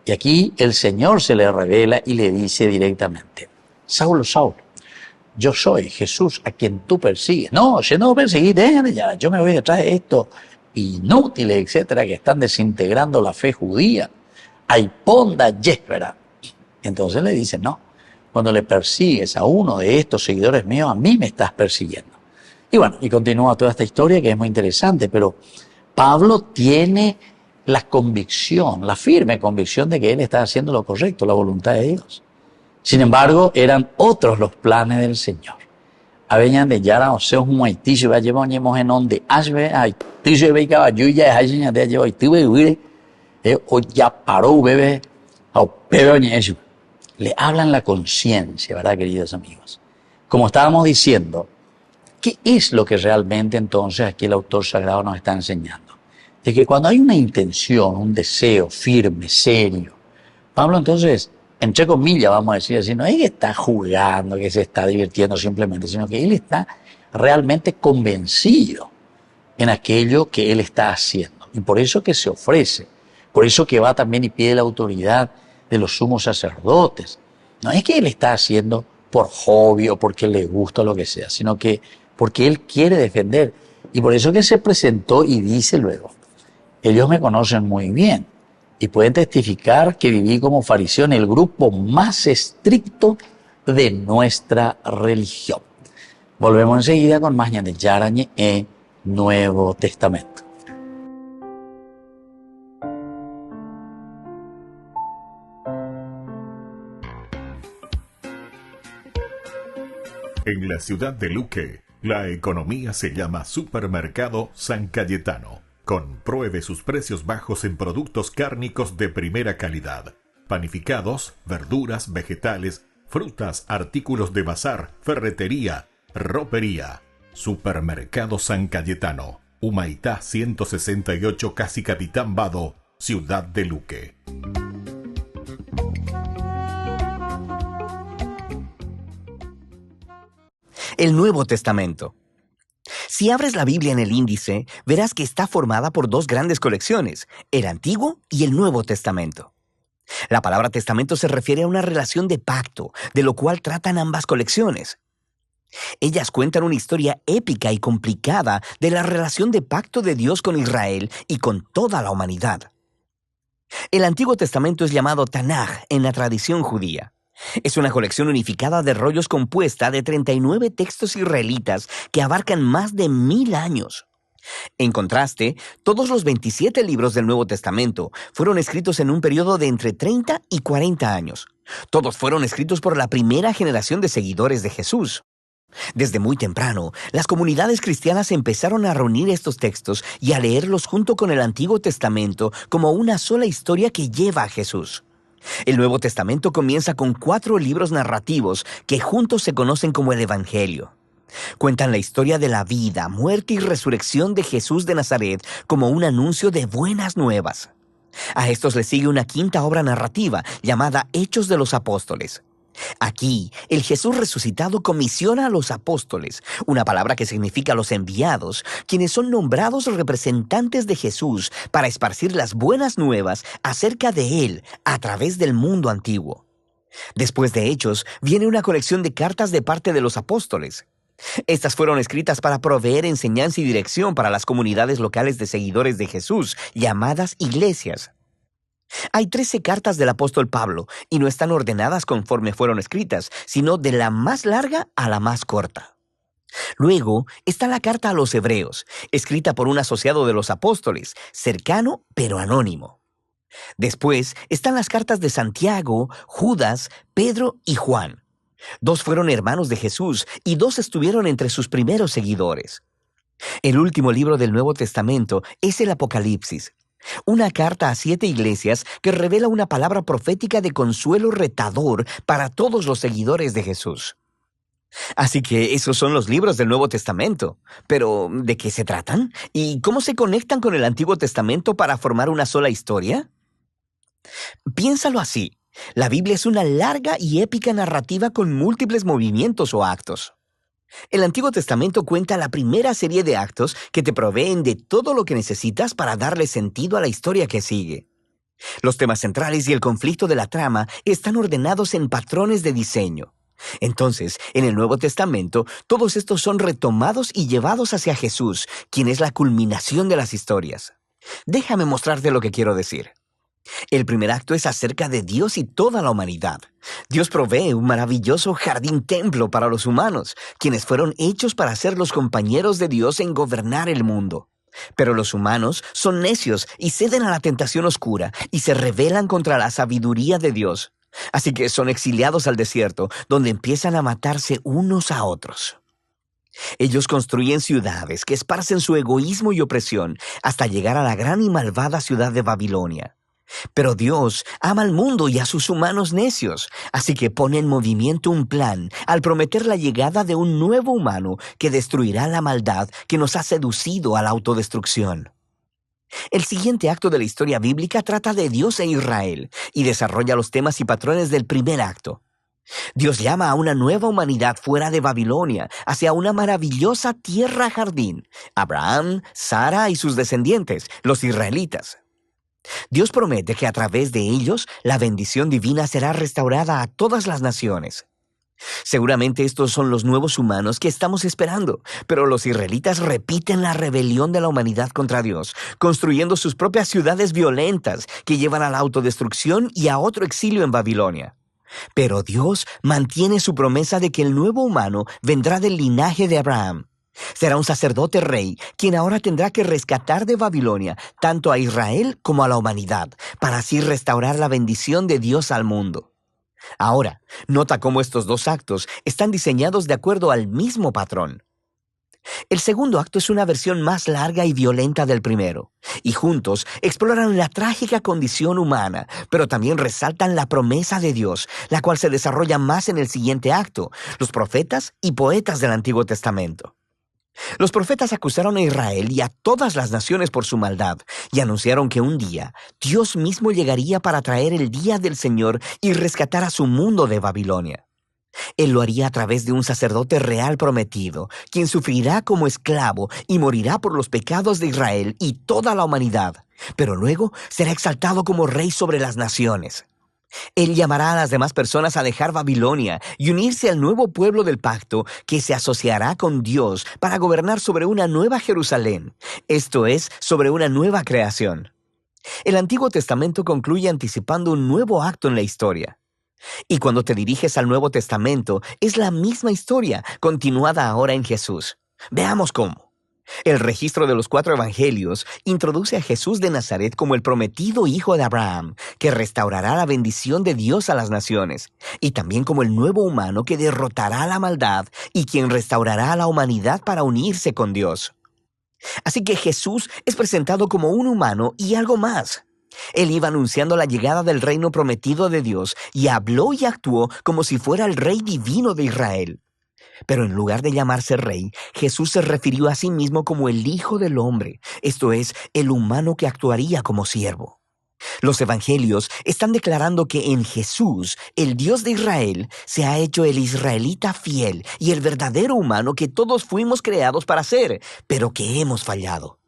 Speaker 1: Y aquí el Señor se le revela y le dice directamente, Saulo, Saulo, yo soy Jesús a quien tú persigues. No, yo no perseguí, ya, yo me voy detrás de estos inútiles, etcétera, que están desintegrando la fe judía. Hay ponda yéspera. Entonces le dice, no, cuando le persigues a uno de estos seguidores míos, a mí me estás persiguiendo. Y bueno, y continúa toda esta historia que es muy interesante, pero Pablo tiene la convicción, la firme convicción de que él está haciendo lo correcto, la voluntad de Dios. Sin embargo, eran otros los planes del Señor. Aveñan de Yara, o sea, un muaitillo, va a llevar en donde ashbe, ay, tijo ve caballo ya es allá de llevar y tuve huir, o ya paró bebé, o pero eso. Le hablan la conciencia, ¿verdad, queridos amigos? Como estábamos diciendo, ¿qué es lo que realmente entonces aquí el autor sagrado nos está enseñando? De que cuando hay una intención, un deseo firme, serio, Pablo entonces, entre comillas vamos a decir así, no es que está jugando, que se está divirtiendo simplemente, sino que él está realmente convencido en aquello que él está haciendo. Y por eso que se ofrece Por eso que va también y pide la autoridad de los sumos sacerdotes. No es que él está haciendo por hobby o porque le gusta o lo que sea, sino que porque él quiere defender. Y por eso que se presentó y dice luego, ellos me conocen muy bien y pueden testificar que viví como fariseo en el grupo más estricto de nuestra religión. Volvemos enseguida con más Ñande Yarañe en Nuevo Testamento.
Speaker 4: En la ciudad de Luque, la economía se llama Supermercado San Cayetano. Compruebe sus precios bajos en productos cárnicos de primera calidad. Panificados, verduras, vegetales, frutas, artículos de bazar, ferretería, ropería. Supermercado San Cayetano. Humaitá 168, Casi Capitán Vado, ciudad de Luque.
Speaker 16: El Nuevo Testamento. Si abres la Biblia en el índice, verás que está formada por dos grandes colecciones, el Antiguo y el Nuevo Testamento. La palabra testamento se refiere a una relación de pacto, de lo cual tratan ambas colecciones. Ellas cuentan una historia épica y complicada de la relación de pacto de Dios con Israel y con toda la humanidad. El Antiguo Testamento es llamado Tanaj en la tradición judía. Es una colección unificada de rollos compuesta de 39 textos israelitas que abarcan más de 1000 años. En contraste, todos los 27 libros del Nuevo Testamento fueron escritos en un periodo de entre 30 y 40 años. Todos fueron escritos por la primera generación de seguidores de Jesús. Desde muy temprano, las comunidades cristianas empezaron a reunir estos textos y a leerlos junto con el Antiguo Testamento como una sola historia que lleva a Jesús. El Nuevo Testamento comienza con 4 libros narrativos que juntos se conocen como el Evangelio. Cuentan la historia de la vida, muerte y resurrección de Jesús de Nazaret como un anuncio de buenas nuevas. A estos le sigue una quinta obra narrativa llamada Hechos de los Apóstoles. Aquí, el Jesús resucitado comisiona a los apóstoles, una palabra que significa los enviados, quienes son nombrados representantes de Jesús para esparcir las buenas nuevas acerca de Él a través del mundo antiguo. Después de Hechos, viene una colección de cartas de parte de los apóstoles. Estas fueron escritas para proveer enseñanza y dirección para las comunidades locales de seguidores de Jesús, llamadas iglesias. Hay 13 cartas del apóstol Pablo y no están ordenadas conforme fueron escritas, sino de la más larga a la más corta. Luego está la carta a los hebreos, escrita por un asociado de los apóstoles, cercano pero anónimo. Después están las cartas de Santiago, Judas, Pedro y Juan. 2 fueron hermanos de Jesús y 2 estuvieron entre sus primeros seguidores. El último libro del Nuevo Testamento es el Apocalipsis, una carta a 7 iglesias que revela una palabra profética de consuelo retador para todos los seguidores de Jesús. Así que esos son los libros del Nuevo Testamento. Pero, ¿de qué se tratan? ¿Y cómo se conectan con el Antiguo Testamento para formar una sola historia? Piénsalo así. La Biblia es una larga y épica narrativa con múltiples movimientos o actos. El Antiguo Testamento cuenta la primera serie de actos que te proveen de todo lo que necesitas para darle sentido a la historia que sigue. Los temas centrales y el conflicto de la trama están ordenados en patrones de diseño. Entonces, en el Nuevo Testamento, todos estos son retomados y llevados hacia Jesús, quien es la culminación de las historias. Déjame mostrarte lo que quiero decir. El primer acto es acerca de Dios y toda la humanidad. Dios provee un maravilloso jardín-templo para los humanos, quienes fueron hechos para ser los compañeros de Dios en gobernar el mundo. Pero los humanos son necios y ceden a la tentación oscura y se rebelan contra la sabiduría de Dios. Así que son exiliados al desierto, donde empiezan a matarse unos a otros. Ellos construyen ciudades que esparcen su egoísmo y opresión hasta llegar a la gran y malvada ciudad de Babilonia. Pero Dios ama al mundo y a sus humanos necios, así que pone en movimiento un plan al prometer la llegada de un nuevo humano que destruirá la maldad que nos ha seducido a la autodestrucción. El siguiente acto de la historia bíblica trata de Dios e Israel y desarrolla los temas y patrones del primer acto. Dios llama a una nueva humanidad fuera de Babilonia, hacia una maravillosa tierra jardín, Abraham, Sara y sus descendientes, los israelitas. Dios promete que a través de ellos la bendición divina será restaurada a todas las naciones. Seguramente estos son los nuevos humanos que estamos esperando, pero los israelitas repiten la rebelión de la humanidad contra Dios, construyendo sus propias ciudades violentas que llevan a la autodestrucción y a otro exilio en Babilonia. Pero Dios mantiene su promesa de que el nuevo humano vendrá del linaje de Abraham. Será un sacerdote rey, quien ahora tendrá que rescatar de Babilonia tanto a Israel como a la humanidad, para así restaurar la bendición de Dios al mundo. Ahora, nota cómo estos dos actos están diseñados de acuerdo al mismo patrón. El segundo acto es una versión más larga y violenta del primero, y juntos exploran la trágica condición humana, pero también resaltan la promesa de Dios, la cual se desarrolla más en el siguiente acto, los profetas y poetas del Antiguo Testamento. Los profetas acusaron a Israel y a todas las naciones por su maldad y anunciaron que un día Dios mismo llegaría para traer el día del Señor y rescatar a su mundo de Babilonia. Él lo haría a través de un sacerdote real prometido, quien sufrirá como esclavo y morirá por los pecados de Israel y toda la humanidad, pero luego será exaltado como rey sobre las naciones. Él llamará a las demás personas a dejar Babilonia y unirse al nuevo pueblo del pacto que se asociará con Dios para gobernar sobre una nueva Jerusalén, esto es, sobre una nueva creación. El Antiguo Testamento concluye anticipando un nuevo acto en la historia. Y cuando te diriges al Nuevo Testamento, es la misma historia, continuada ahora en Jesús. Veamos cómo. El registro de los 4 evangelios introduce a Jesús de Nazaret como el prometido hijo de Abraham, que restaurará la bendición de Dios a las naciones, y también como el nuevo humano que derrotará la maldad y quien restaurará a la humanidad para unirse con Dios. Así que Jesús es presentado como un humano y algo más. Él iba anunciando la llegada del reino prometido de Dios y habló y actuó como si fuera el rey divino de Israel. Pero en lugar de llamarse rey, Jesús se refirió a sí mismo como el Hijo del Hombre, esto es, el humano que actuaría como siervo. Los evangelios están declarando que en Jesús, el Dios de Israel, se ha hecho el israelita fiel y el verdadero humano que todos fuimos creados para ser, pero que hemos fallado.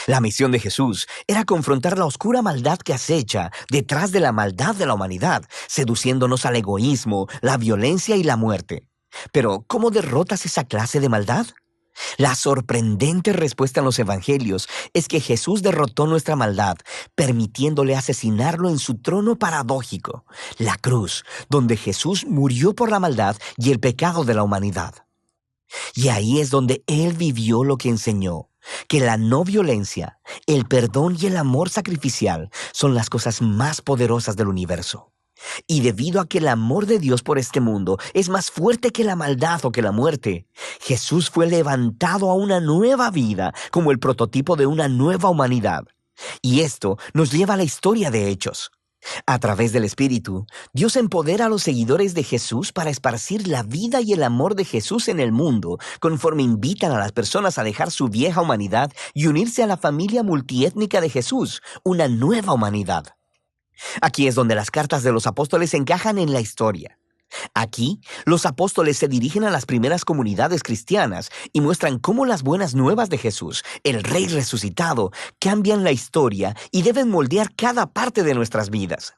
Speaker 16: La misión de Jesús era confrontar la oscura maldad que acecha detrás de la maldad de la humanidad, seduciéndonos al egoísmo, la violencia y la muerte. Pero, ¿cómo derrotas esa clase de maldad? La sorprendente respuesta en los evangelios es que Jesús derrotó nuestra maldad, permitiéndole asesinarlo en su trono paradójico, la cruz, donde Jesús murió por la maldad y el pecado de la humanidad. Y ahí es donde Él vivió lo que enseñó, que la no violencia, el perdón y el amor sacrificial son las cosas más poderosas del universo. Y debido a que el amor de Dios por este mundo es más fuerte que la maldad o que la muerte, Jesús fue levantado a una nueva vida como el prototipo de una nueva humanidad. Y esto nos lleva a la historia de Hechos. A través del Espíritu, Dios empodera a los seguidores de Jesús para esparcir la vida y el amor de Jesús en el mundo, conforme invitan a las personas a dejar su vieja humanidad y unirse a la familia multiétnica de Jesús, una nueva humanidad. Aquí es donde las cartas de los apóstoles encajan en la historia. Aquí, los apóstoles se dirigen a las primeras comunidades cristianas y muestran cómo las buenas nuevas de Jesús, el Rey resucitado, cambian la historia y deben moldear cada parte de nuestras vidas.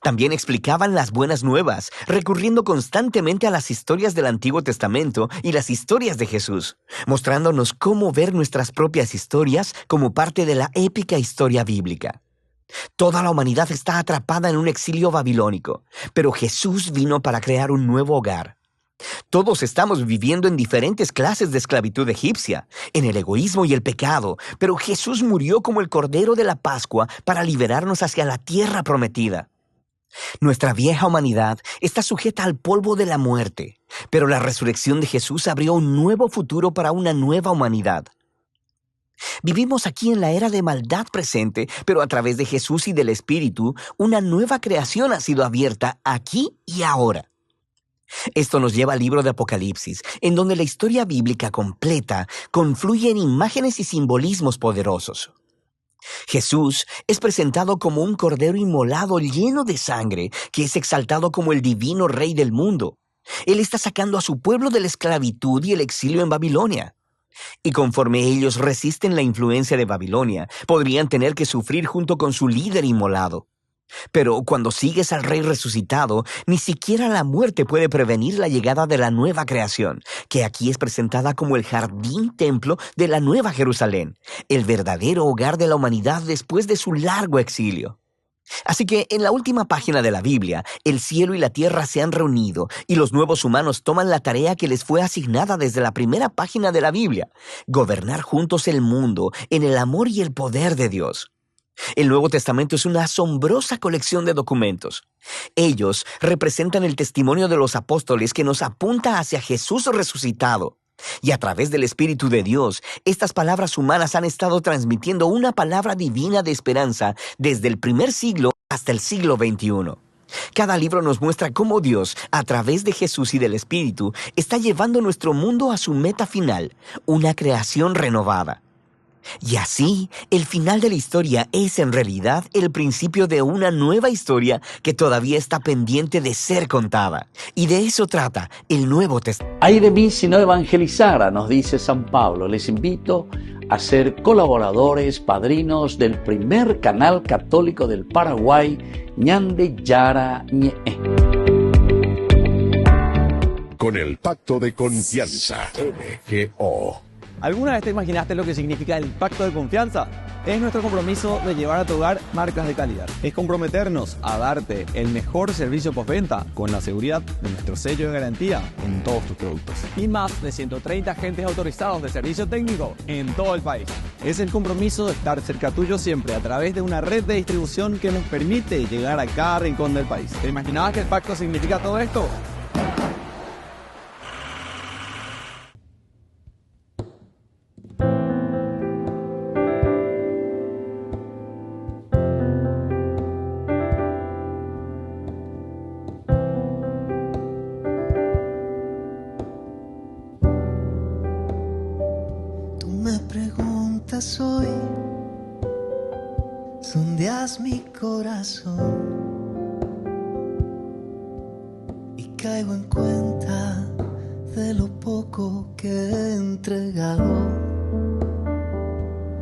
Speaker 16: También explicaban las buenas nuevas, recurriendo constantemente a las historias del Antiguo Testamento y las historias de Jesús, mostrándonos cómo ver nuestras propias historias como parte de la épica historia bíblica. Toda la humanidad está atrapada en un exilio babilónico, pero Jesús vino para crear un nuevo hogar. Todos estamos viviendo en diferentes clases de esclavitud egipcia, en el egoísmo y el pecado, pero Jesús murió como el Cordero de la Pascua para liberarnos hacia la tierra prometida. Nuestra vieja humanidad está sujeta al polvo de la muerte, pero la resurrección de Jesús abrió un nuevo futuro para una nueva humanidad. Vivimos aquí en la era de maldad presente, pero a través de Jesús y del Espíritu, una nueva creación ha sido abierta aquí y ahora. Esto nos lleva al libro de Apocalipsis, en donde la historia bíblica completa confluye en imágenes y simbolismos poderosos. Jesús es presentado como un cordero inmolado lleno de sangre, que es exaltado como el divino Rey del mundo. Él está sacando a su pueblo de la esclavitud y el exilio en Babilonia. Y conforme ellos resisten la influencia de Babilonia, podrían tener que sufrir junto con su líder inmolado. Pero cuando sigues al Rey resucitado, ni siquiera la muerte puede prevenir la llegada de la nueva creación, que aquí es presentada como el jardín templo de la Nueva Jerusalén, el verdadero hogar de la humanidad después de su largo exilio. Así que en la última página de la Biblia, el cielo y la tierra se han reunido y los nuevos humanos toman la tarea que les fue asignada desde la primera página de la Biblia: gobernar juntos el mundo en el amor y el poder de Dios. El Nuevo Testamento es una asombrosa colección de documentos. Ellos representan el testimonio de los apóstoles que nos apunta hacia Jesús resucitado. Y a través del Espíritu de Dios, estas palabras humanas han estado transmitiendo una palabra divina de esperanza desde el primer siglo hasta el siglo XXI. Cada libro nos muestra cómo Dios, a través de Jesús y del Espíritu, está llevando nuestro mundo a su meta final, una creación renovada. Y así, el final de la historia es en realidad el principio de una nueva historia que todavía está pendiente de ser contada. Y de eso trata el Nuevo Testamento.
Speaker 1: Ay de mí si no evangelizara, nos dice San Pablo. Les invito a ser colaboradores, padrinos del primer canal católico del Paraguay, Ñande Yara Ñe.
Speaker 8: Con el pacto de confianza, MGO.
Speaker 9: ¿Alguna vez te imaginaste lo que significa el pacto de confianza? Es nuestro compromiso de llevar a tu hogar marcas de calidad. Es comprometernos a darte el mejor servicio postventa con la seguridad de nuestro sello de garantía en todos tus productos. Y más de 130 agentes autorizados de servicio técnico en todo el país. Es el compromiso de estar cerca tuyo siempre a través de una red de distribución que nos permite llegar a cada rincón del país. ¿Te imaginabas que el pacto significa todo esto?
Speaker 17: Hoy sondeas mi corazón y caigo en cuenta de lo poco que he entregado.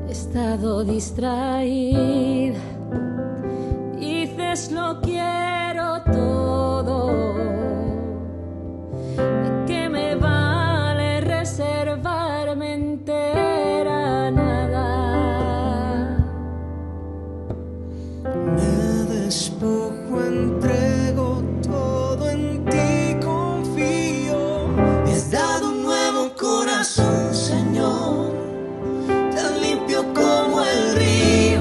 Speaker 6: He estado distraída y dices lo quiero todo. ¿De qué me vale reservarme entera nada?
Speaker 17: Me despojo, entrego todo, en ti confío. Me has dado un nuevo corazón, Señor, tan limpio como el río,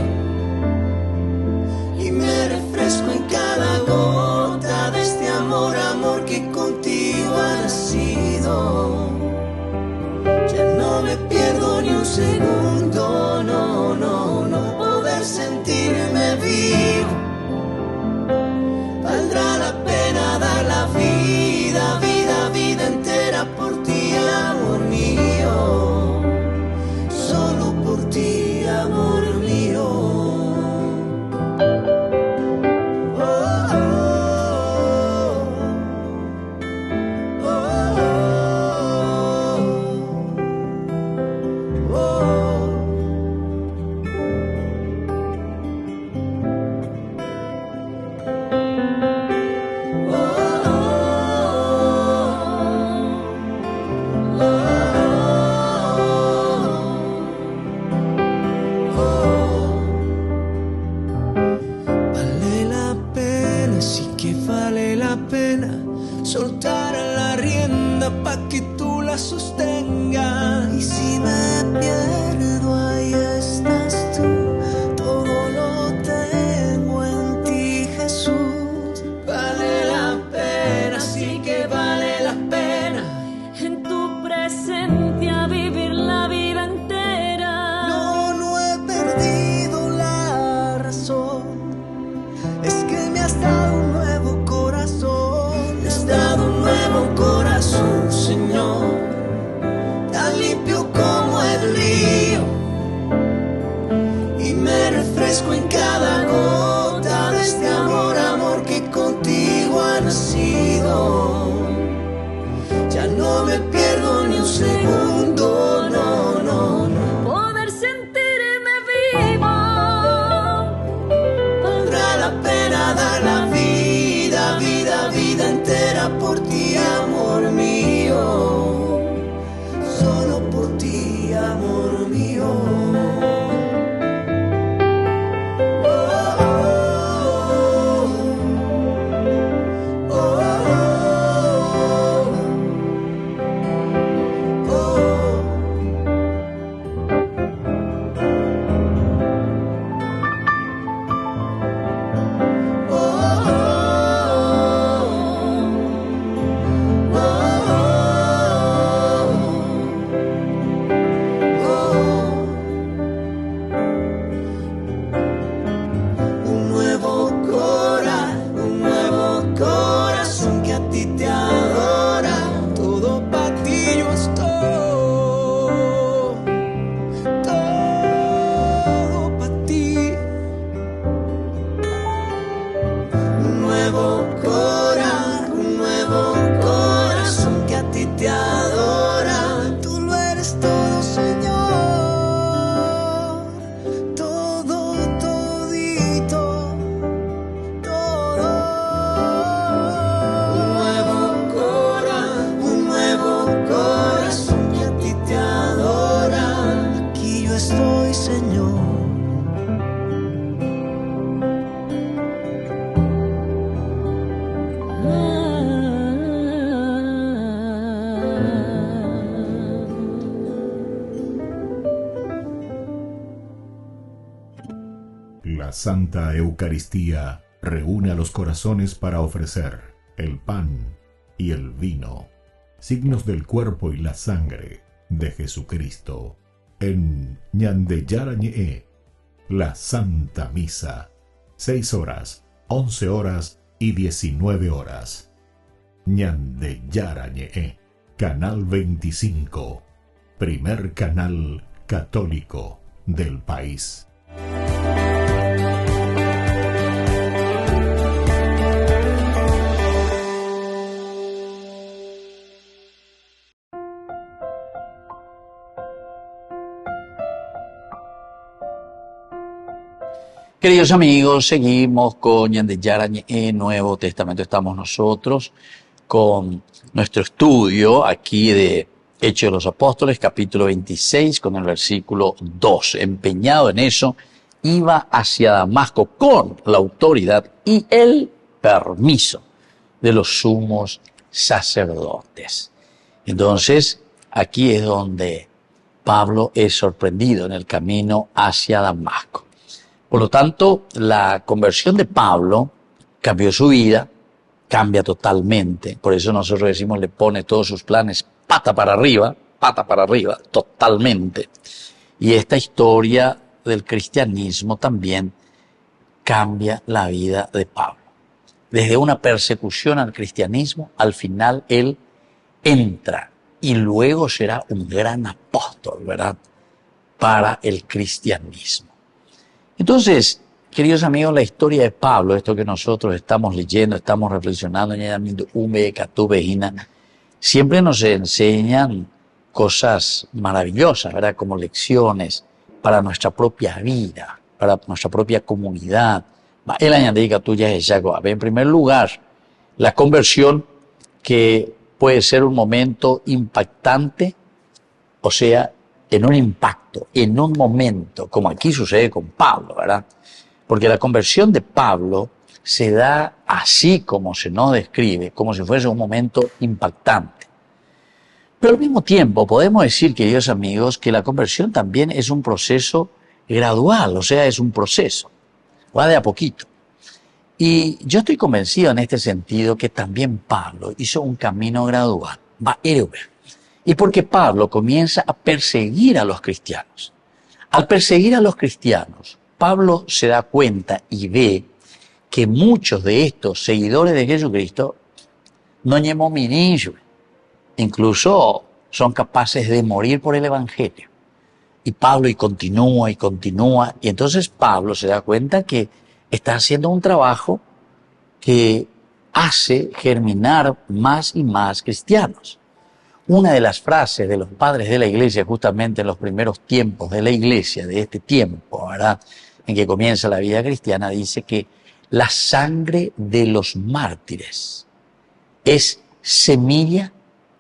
Speaker 17: y me refresco en cada gota de este amor, amor que contigo ha nacido. Ya no me pierdo ni un segundo, no, no, no, poder sentirme vivo. Valdrá la pena dar la vida, vida, vida entera por ti, amor mío. Solo por ti, amor mío. Oh, oh, oh, oh, oh. Vale la pena, sí que vale la pena soltar la rienda pa' que tú la sostengas. Y si me pierdo, ahí estás tú, todo lo tengo en ti, Jesús. Vale la pena, sí que vale la pena
Speaker 6: En tu presencia vivir la vida entera.
Speaker 17: No, no he perdido la razón. Es que me has dado un nuevo corazón. Me has dado un nuevo corazón, Señor, tan limpio como el río, a ti te adoran. Todo para ti yo estoy. Todo para ti. Un nuevo corazón que a ti te adora. Tú lo eres todo, Señor. Todo, todito. Todo. Un nuevo corazón que a ti te adora. Aquí yo estoy, Señor.
Speaker 4: La Santa Eucaristía reúne a los corazones para ofrecer el pan y el vino, signos del cuerpo y la sangre de Jesucristo. En Ñandeyarañe, la Santa Misa, 6 horas, 11 horas y 19 horas. Ñandeyarañe, Canal 25, primer canal católico del país.
Speaker 1: Queridos amigos, seguimos con Ñandeyarañe, Nuevo Testamento. Estamos nosotros con nuestro estudio aquí de Hechos de los Apóstoles, capítulo 26, con el versículo 2. Empeñado en eso, iba hacia Damasco con la autoridad y el permiso de los sumos sacerdotes. Entonces, aquí es donde Pablo es sorprendido en el camino hacia Damasco. Por lo tanto, la conversión de Pablo cambió su vida, cambia totalmente. Por eso nosotros decimos, le pone todos sus planes pata para arriba, totalmente. Y esta historia del cristianismo también cambia la vida de Pablo. Desde una persecución al cristianismo, al final él entra y luego será un gran apóstol, ¿verdad?, para el cristianismo. Entonces, queridos amigos, la historia de Pablo, esto que nosotros estamos leyendo, estamos reflexionando, siempre nos enseñan cosas maravillosas, ¿verdad?, como lecciones para nuestra propia vida, para nuestra propia comunidad. En primer lugar, la conversión, que puede ser un momento impactante, o sea, en un impacto, en un momento, como aquí sucede con Pablo, ¿verdad? Porque la conversión de Pablo se da así como se nos describe, como si fuese un momento impactante. Pero al mismo tiempo podemos decir, queridos amigos, que la conversión también es un proceso gradual, o sea, es un proceso, va de a poquito. Y yo estoy convencido en este sentido que también Pablo hizo un camino gradual, va a y porque Pablo comienza a perseguir a los cristianos. Al perseguir a los cristianos, Pablo se da cuenta y ve que muchos de estos seguidores de Jesucristo no llevan ministro, incluso son capaces de morir por el Evangelio. Y Pablo continúa, y entonces Pablo se da cuenta que está haciendo un trabajo que hace germinar más y más cristianos. Una de las frases de los padres de la iglesia, justamente en los primeros tiempos de la iglesia, de este tiempo, ¿verdad?, en que comienza la vida cristiana, dice que la sangre de los mártires es semilla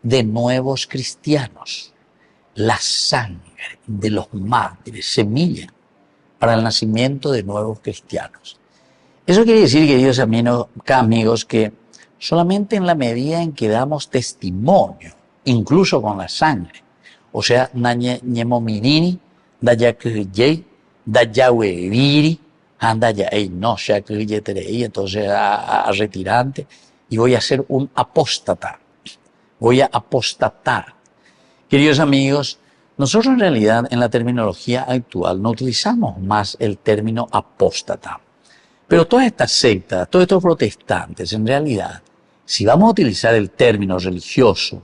Speaker 1: de nuevos cristianos. La sangre de los mártires, semilla para el nacimiento de nuevos cristianos. Eso quiere decir, queridos amigos, que solamente en la medida en que damos testimonio, incluso con la sangre, o sea, ñemomirini, dayakuyey, dayaweviri, andayay, no, shakuyeterei, entonces a retirante, y voy a ser un apóstata, voy a apostatar. Queridos amigos, nosotros en realidad en la terminología actual no utilizamos más el término apóstata, pero todas estas sectas, todos estos protestantes en realidad si vamos a utilizar el término religioso,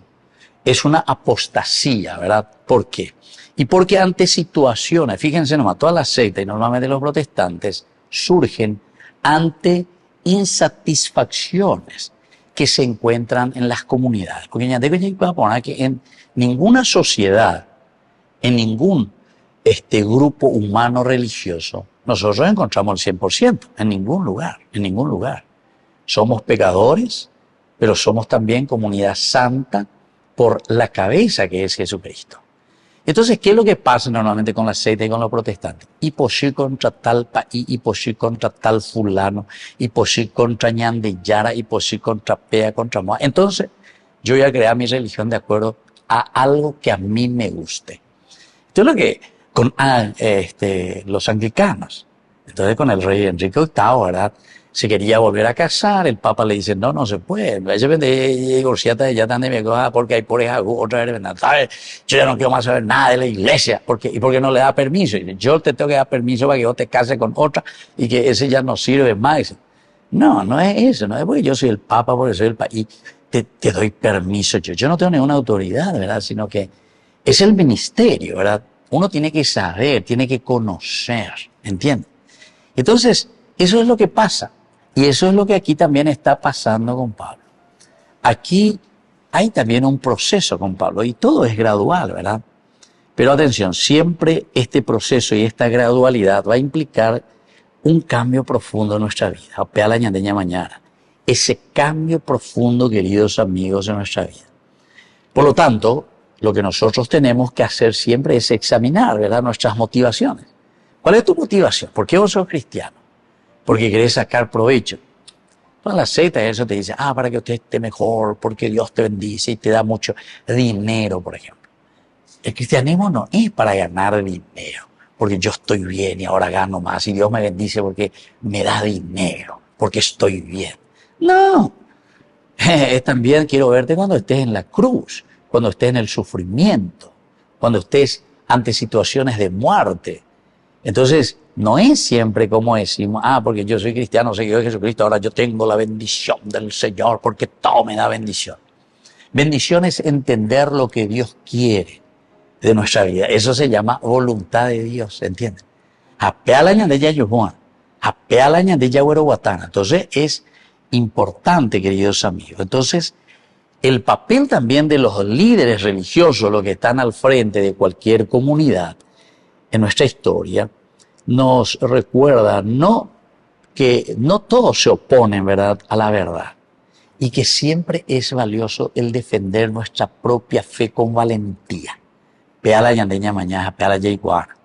Speaker 1: es una apostasía, ¿verdad? ¿Por qué? Y porque ante situaciones, fíjense nomás, todas las sectas y normalmente los protestantes surgen ante insatisfacciones que se encuentran en las comunidades. Porque ya tengo que poner que en ninguna sociedad, en ningún grupo humano religioso, nosotros encontramos el 100%, en ningún lugar, en ningún lugar. Somos pecadores, pero somos también comunidad santa por la cabeza que es Jesucristo. Entonces, ¿qué es lo que pasa normalmente con la secta y con los protestantes? Hipoxir contra tal país, hipoxir contra tal fulano, hipoxir contra Ñandeyara, hipoxir contra Pea, contra Moa. Entonces, yo voy a crear mi religión de acuerdo a algo que a mí me guste. Esto es lo que con los anglicanos. Entonces, con el rey Enrique VIII, ¿verdad? Se quería volver a casar, el Papa le dice, no se puede, porque hay por esa otra vez, ¿sabes? Yo ya no quiero más saber nada de la iglesia, ¿y por qué no le da permiso? Y dice, yo te tengo que dar permiso para que yo te case con otra y que ese ya no sirve más. Dice, no es eso, no es porque yo soy el Papa, porque soy el Papa, y te doy permiso. Yo no tengo ninguna autoridad, ¿verdad? Sino que es el ministerio, ¿verdad? Uno tiene que saber, tiene que conocer, ¿entiendes? Entonces, eso es lo que pasa. Y eso es lo que aquí también está pasando con Pablo. Aquí hay también un proceso con Pablo y todo es gradual, ¿verdad? Pero atención, siempre este proceso y esta gradualidad va a implicar un cambio profundo en nuestra vida. Apea la ñandeña mañana. Ese cambio profundo, queridos amigos, en nuestra vida. Por lo tanto, lo que nosotros tenemos que hacer siempre es examinar, ¿verdad?, nuestras motivaciones. ¿Cuál es tu motivación? ¿Por qué vos sos cristiano? Porque querés sacar provecho. Toda la secta eso te dice, para que usted esté mejor, porque Dios te bendice y te da mucho dinero, por ejemplo. El cristianismo no es para ganar dinero, porque yo estoy bien y ahora gano más, y Dios me bendice porque me da dinero, porque estoy bien. No. Es también quiero verte cuando estés en la cruz, cuando estés en el sufrimiento, cuando estés ante situaciones de muerte. Entonces, no es siempre como decimos, porque yo soy cristiano, seguidor de Jesucristo, ahora yo tengo la bendición del Señor porque todo me da bendición. Bendición es entender lo que Dios quiere de nuestra vida. Eso se llama voluntad de Dios, ¿entienden? Apea la ñandeya yujuan, apea la ñandeya hueroguatana. Entonces, es importante, queridos amigos. Entonces, el papel también de los líderes religiosos, los que están al frente de cualquier comunidad en nuestra historia, nos recuerda que no todos se oponen, ¿verdad?, a la verdad, y que siempre es valioso el defender nuestra propia fe con valentía. Pea la ñandeña mañana, pea la yeiguana.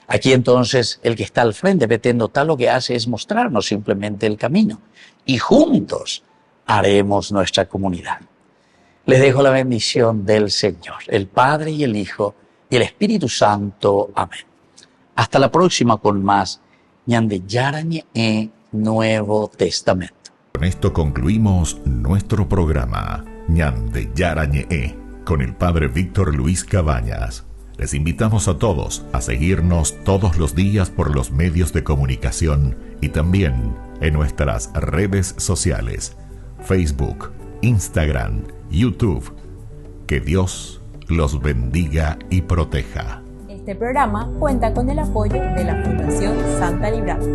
Speaker 1: Aquí entonces el que está al frente, Petendo tal, lo que hace es mostrarnos simplemente el camino, y juntos haremos nuestra comunidad. Les dejo la bendición del Señor, el Padre y el Hijo y el Espíritu Santo. Amén. Hasta la próxima con más Ñandeyarañe Nuevo Testamento.
Speaker 4: Con esto concluimos nuestro programa Ñandeyarañe con el Padre Víctor Luis Cabañas. Les invitamos a todos a seguirnos todos los días por los medios de comunicación y también en nuestras redes sociales, Facebook, Instagram, YouTube. Que Dios los bendiga y proteja.
Speaker 2: Este programa cuenta con el apoyo de la Fundación Santa Librada.